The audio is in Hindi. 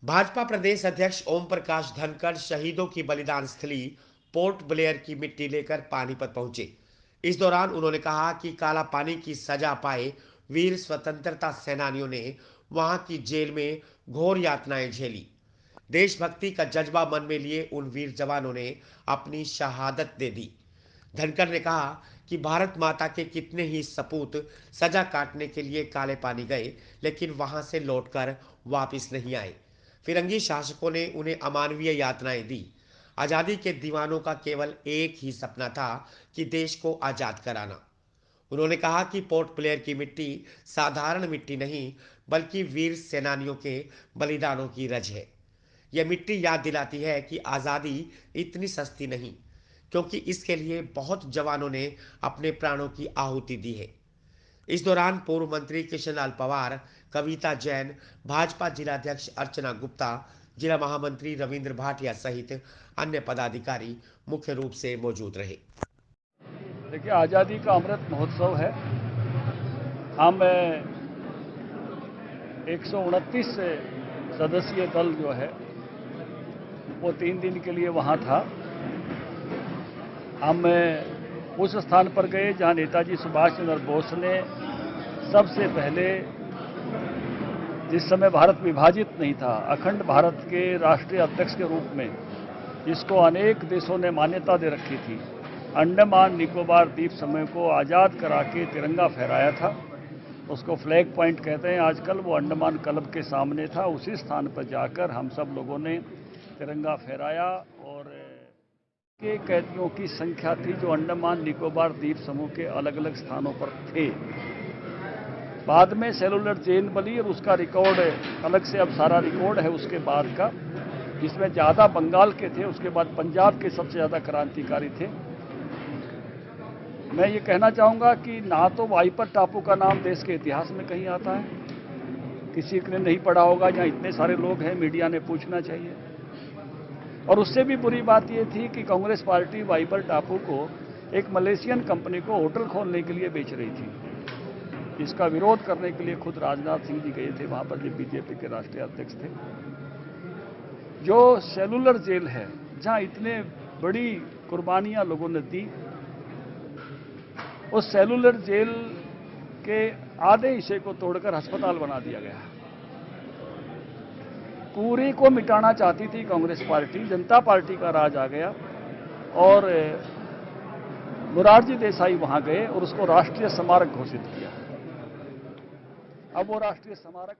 भाजपा प्रदेश अध्यक्ष ओम प्रकाश धनखड़ शहीदों की बलिदान स्थली पोर्ट ब्लेयर की मिट्टी लेकर पानीपत पहुंचे। इस दौरान उन्होंने कहा कि काला पानी की सजा पाए वीर स्वतंत्रता सेनानियों ने वहां की जेल में घोर यातनाएं झेली। देशभक्ति का जज्बा मन में लिए उन वीर जवानों ने अपनी शहादत दे दी। धनखड़ ने कहा कि भारत माता के कितने ही सपूत सजा काटने के लिए काले पानी गए, लेकिन वहां से लौटकर वापस नहीं आए। फिरंगी शासकों ने उन्हें अमानवीय यातनाएं दी। आजादी के दीवानों का केवल एक ही सपना था कि देश को आजाद कराना। उन्होंने कहा कि पोर्ट ब्लेयर की मिट्टी साधारण मिट्टी नहीं, बल्कि वीर सेनानियों के बलिदानों की रज है। यह मिट्टी याद दिलाती है कि आज़ादी इतनी सस्ती नहीं, क्योंकि इसके लिए बहुत जवानों ने अपने प्राणों की आहुति दी है। इस दौरान पूर्व मंत्री कृष्णलाल पवार, कविता जैन, भाजपा जिलाध्यक्ष अर्चना गुप्ता, जिला महामंत्री रविंद्र भाटिया सहित अन्य पदाधिकारी मुख्य रूप से मौजूद रहे। देखिए, आज़ादी का अमृत महोत्सव है। हम 129 सदस्यीय दल जो है वो 3 दिन के लिए वहाँ था। हम उस स्थान पर गए जहाँ नेताजी सुभाष चंद्र बोस ने सबसे पहले, जिस समय भारत विभाजित नहीं था, अखंड भारत के राष्ट्रीय अध्यक्ष के रूप में, जिसको अनेक देशों ने मान्यता दे रखी थी, अंडमान निकोबार द्वीप समूह को आज़ाद करा के तिरंगा फहराया था। उसको फ्लैग पॉइंट कहते हैं आजकल। वो अंडमान क्लब के सामने था। उसी स्थान पर जाकर हम सब लोगों ने तिरंगा फहराया और के कैदियों की संख्या थी जो अंडमान निकोबार द्वीप समूह के अलग अलग स्थानों पर थे। बाद में सेलुलर जेल बनी और उसका रिकॉर्ड अलग से अब सारा रिकॉर्ड है उसके बाद का, जिसमें ज़्यादा बंगाल के थे, उसके बाद पंजाब के सबसे ज़्यादा क्रांतिकारी थे। मैं ये कहना चाहूँगा कि ना तो वाइपर टापू का नाम देश के इतिहास में कहीं आता है, किसी ने नहीं पढ़ा होगा। जहाँ इतने सारे लोग हैं, मीडिया ने पूछना चाहिए। और उससे भी बुरी बात ये थी कि कांग्रेस पार्टी वाइपर टापू को एक मलेशियन कंपनी को होटल खोलने के लिए बेच रही थी। इसका विरोध करने के लिए खुद राजनाथ सिंह जी गए थे वहाँ पर, जब बीजेपी के राष्ट्रीय अध्यक्ष थे। जो सेलुलर जेल है, जहाँ इतने बड़ी कुर्बानियाँ लोगों ने दी, उस सेलुलर जेल के आधे हिस्से को तोड़कर अस्पताल बना दिया गया। पूरी को मिटाना चाहती थी कांग्रेस पार्टी। जनता पार्टी का राज आ गया और मोरारजी देसाई वहां गए और उसको राष्ट्रीय स्मारक घोषित किया। अब वो राष्ट्रीय स्मारक